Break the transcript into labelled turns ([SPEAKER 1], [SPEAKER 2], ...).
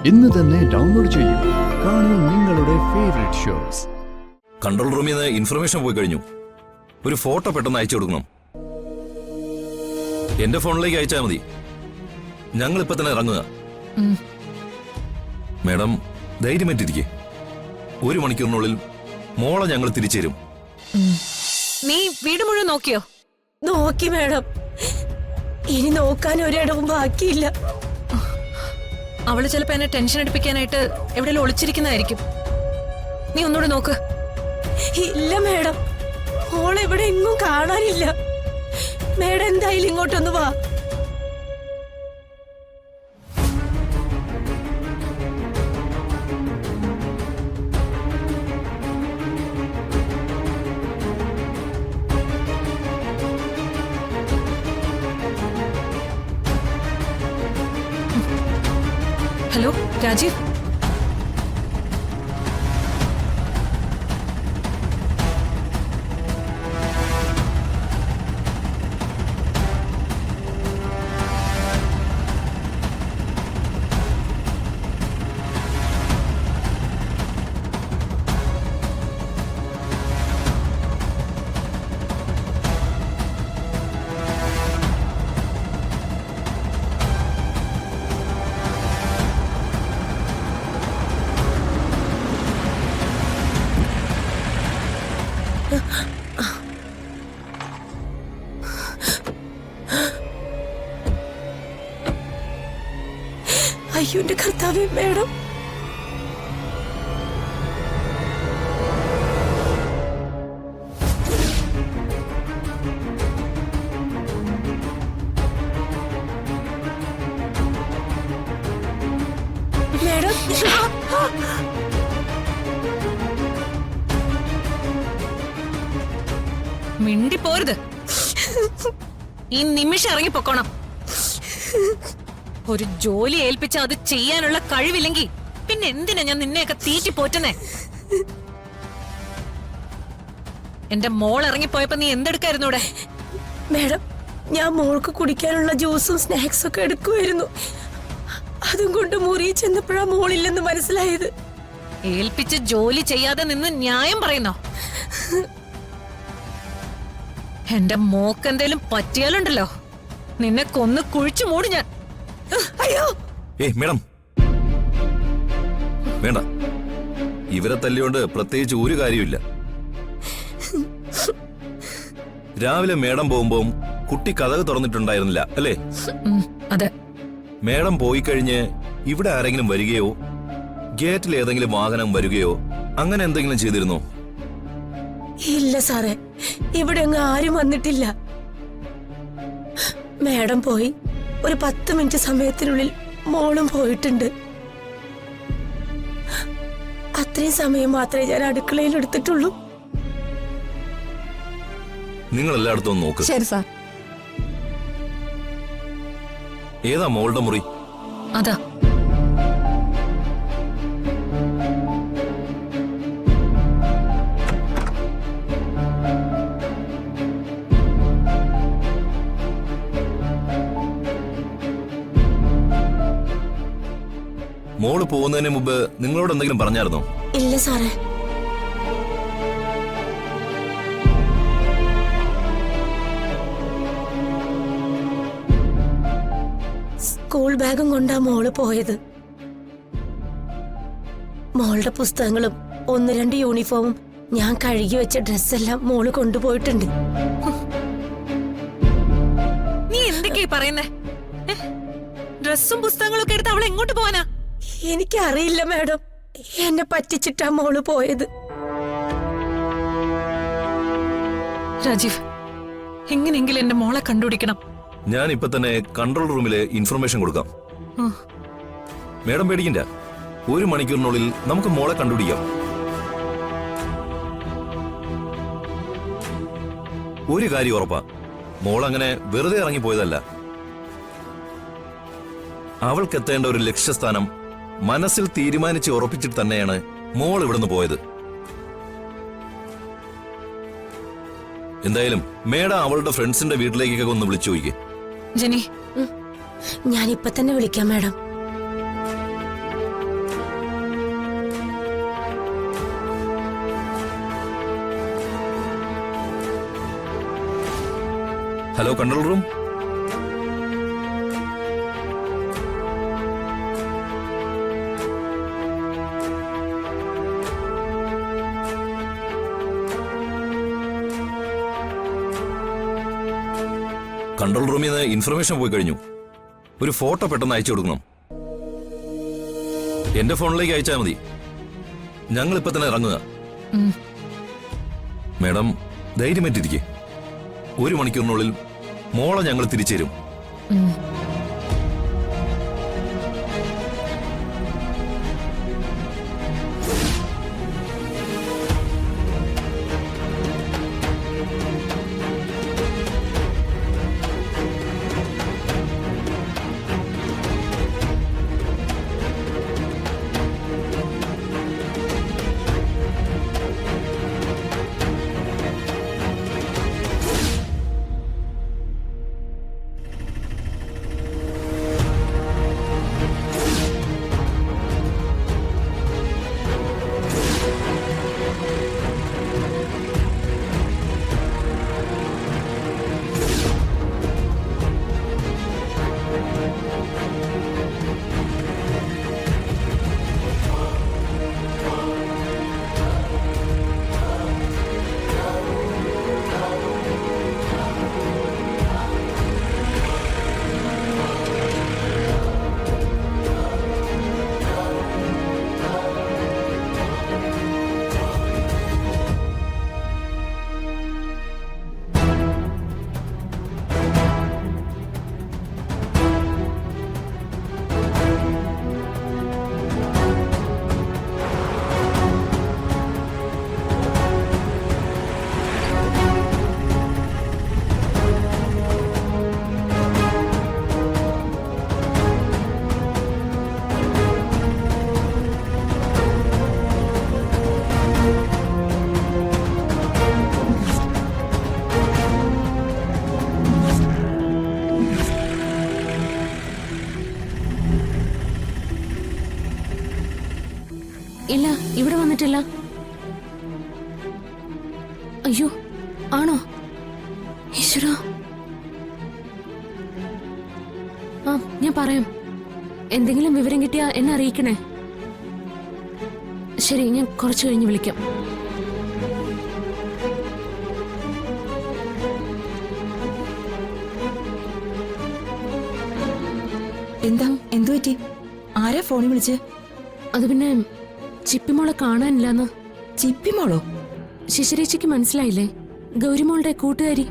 [SPEAKER 1] ഇന്ന് തന്നെ ഡൗൺലോഡ് ചെയ്യൂ. കാണൂ നിങ്ങളുടെ ഫേവറേറ്റ് ഷോസ്.
[SPEAKER 2] കൺട്രോൾ റൂമിൽ നിന്ന് ഇൻഫർമേഷൻ പോയി കഴിഞ്ഞു. ഒരു ഫോട്ടോ പെട്ടെന്ന് അയച്ചു കൊടുക്കണം. എന്റെ ഫോണിലേക്ക് അയച്ചാൽ മതി. ഞങ്ങൾ ഇപ്പൊ തന്നെ ഇറങ്ങുക. മാഡം ധൈര്യമായിട്ടിരിക്കെ. 1 മണിക്കൂറിനുള്ളിൽ മോളെ ഞങ്ങൾ തിരിച്ചു തരും.
[SPEAKER 3] നീ വീട് മുഴുവൻ നോക്കിയോ?
[SPEAKER 4] നോക്കി മാഡം. ഇനി നോക്കാൻ ഒരിടവും ബാക്കിയില്ല.
[SPEAKER 3] അവള് ചിലപ്പോ എന്നെ ടെൻഷൻ എടുപ്പിക്കാനായിട്ട് എവിടെയെങ്കിലും ഒളിച്ചിരിക്കുന്നതായിരിക്കും. നീ ഒന്നുകൂടെ നോക്ക്.
[SPEAKER 4] ഇല്ല മാഡം, ഓളെവിടെ എങ്ങും കാണാനില്ല. മാഡം എന്തായാലും ഇങ്ങോട്ടൊന്ന് വാ.
[SPEAKER 3] ഹലോ രാജീവ്,
[SPEAKER 4] അയ്യോ എന്റെ കർത്താവേ മാഡം. മാഡം
[SPEAKER 3] മിണ്ടി പോരുത്. ഈ നിമിഷം ഇറങ്ങി പൊക്കോണം. ഒരു ജോലി ഏൽപ്പിച്ച അത് ചെയ്യാനുള്ള കഴിവില്ലെങ്കിൽ പിന്നെ എന്തിനാ ഞാൻ നിന്നെയൊക്കെ തീറ്റി പോറ്റുന്നേ? എന്റെ മോൾ ഇറങ്ങിപ്പോയപ്പോ നീ എന്തെടുക്കായിരുന്നു ഇവിടെ?
[SPEAKER 4] മാഡം, ഞാൻ മോൾക്ക് കുടിക്കാനുള്ള ജ്യൂസും സ്നാക്സും ഒക്കെ എടുക്കുമായിരുന്നു. അതും കൊണ്ട് മുറി ചെന്നപ്പോഴാ മോളില്ലെന്ന് മനസ്സിലായത്.
[SPEAKER 3] ഏൽപ്പിച്ച് ജോലി ചെയ്യാതെ നിന്ന് ന്യായം പറയുന്നോ? എന്റെ മോക്ക് എന്തേലും പറ്റിയാലുണ്ടല്ലോ, നിന്നെ കൊന്ന് കുഴിച്ചു മൂടി ഞാൻ.
[SPEAKER 4] അയ്യോ
[SPEAKER 2] മേഡം വേണ്ട. ഇവരെ തല്ലിയോണ്ട് പ്രത്യേകിച്ച് ഒരു കാര്യമില്ല. രാവിലെ മേഡം പോകുമ്പോ കുട്ടി കതക് തുറന്നിട്ടുണ്ടായിരുന്നില്ല അല്ലേ?
[SPEAKER 3] അതെ.
[SPEAKER 2] മേഡം പോയി കഴിഞ്ഞ് ഇവിടെ ആരെങ്കിലും വരികയോ ഗേറ്റിൽ ഏതെങ്കിലും വാഹനം വരികയോ അങ്ങനെ എന്തെങ്കിലും ചെയ്തിരുന്നോ?
[SPEAKER 4] ഇല്ല സാറേ, ഇവിടെ അങ്ങ് ആരും വന്നിട്ടില്ല. മാഡം പോയി ഒരു 10 മിനിറ്റ് സമയത്തിനുള്ളിൽ മോളും പോയിട്ടുണ്ട്. അത്രയും സമയം മാത്രമേ ഞാൻ അടുക്കളയിൽ എടുത്തിട്ടുള്ളൂ.
[SPEAKER 2] നിങ്ങൾ എല്ലായിടത്തും നോക്ക്.
[SPEAKER 3] ശരി സാർ.
[SPEAKER 2] ഏതാ മോളുടെ മുറി?
[SPEAKER 3] അതാ.
[SPEAKER 2] മോള് പോകുന്നതിന് മുമ്പ് നിങ്ങളോട് എന്തെങ്കിലും പറഞ്ഞായിരുന്നോ?
[SPEAKER 4] ഇല്ല സാറേ. സ്കൂൾ ബാഗും കൊണ്ടാ മോള് പോയത്. മോളുടെ പുസ്തകങ്ങളും 1-2 യൂണിഫോമും ഞാൻ കഴുകി വെച്ച ഡ്രസ്സെല്ലാം മോള് കൊണ്ടുപോയിട്ടുണ്ട്.
[SPEAKER 3] നീ എന്തൊക്കെയാ പറയുന്നേ? ഡ്രസ്സും പുസ്തകങ്ങളും ഒക്കെ എടുത്ത് അവൾ എങ്ങോട്ട് പോവാനാ?
[SPEAKER 4] എനിക്കറിയില്ല മാഡം, എന്നെ പറ്റിച്ചിട്ടാ മോള് പോയത്.
[SPEAKER 3] രാജീവ്, എങ്ങനെയെങ്കിലും എന്റെ മോളെ കണ്ടുപിടിക്കണം.
[SPEAKER 2] ഞാൻ ഇപ്പൊ തന്നെ കൺട്രോൾ റൂമിലെ ഇൻഫർമേഷൻ കൊടുക്കാം. മേഡം പേടിക്കണ്ട. 1 മണിക്കൂറിനുള്ളിൽ നമുക്ക് മോളെ കണ്ടുപിടിക്കാം. ഒരു കാര്യം ഉറപ്പാ, മോളങ്ങനെ വെറുതെ ഇറങ്ങിപ്പോയതല്ല. അവൾക്ക് എത്തേണ്ട ഒരു ലക്ഷ്യസ്ഥാനം മനസ്സിൽ തീരുമാനിച്ച് ഉറപ്പിച്ചിട്ട് തന്നെയാണ് മോൾ ഇവിടുന്ന് പോയത്. എന്തായാലും മേഡം അവളുടെ ഫ്രണ്ട്സിന്റെ വീട്ടിലേക്കൊക്കെ ഒന്ന് വിളിച്ചു നോക്കിക്കേ.
[SPEAKER 3] ജെനി,
[SPEAKER 4] ഞാനിപ്പോ തന്നെ വിളിക്കാം madam.
[SPEAKER 2] Hello control room. Control റൂമിൽ നിന്ന് ഇൻഫർമേഷൻ പോയി കഴിഞ്ഞു. ഒരു ഫോട്ടോ പെട്ടെന്ന് അയച്ചു കൊടുക്കണം. എന്റെ ഫോണിലേക്ക് അയച്ചാൽ മതി. ഞങ്ങൾ ഇപ്പൊ തന്നെ ഇറങ്ങുക. മാഡം ധൈര്യമായിട്ടിരിക്കെ. 1 മണിക്കൂറിനുള്ളിൽ മോളെ ഞങ്ങൾ തിരിച്ചു തരും.
[SPEAKER 5] ഇല്ല, ഇവിടെ വന്നിട്ടില്ല. അയ്യോ, ആണോ? ഈശ്വരാ. ആ, ഞാൻ പറയാം. എന്തെങ്കിലും വിവരം കിട്ടിയാ എന്നെ അറിയിക്കണേ. ശരി, ഞാൻ കുറച്ചു കഴിഞ്ഞ് വിളിക്കാം.
[SPEAKER 6] എന്തു പറ്റി? ആരാ ഫോണിൽ വിളിച്ച്?
[SPEAKER 5] അത് പിന്നെ ചിപ്പിമോളെ കാണാനില്ലെന്ന്.
[SPEAKER 6] ചിപ്പിമോളോ?
[SPEAKER 5] ശിശിരേച്ചിക്ക് മനസ്സിലായില്ലേ? ഗൗരിമോളുടെ കൂട്ടുകാരി.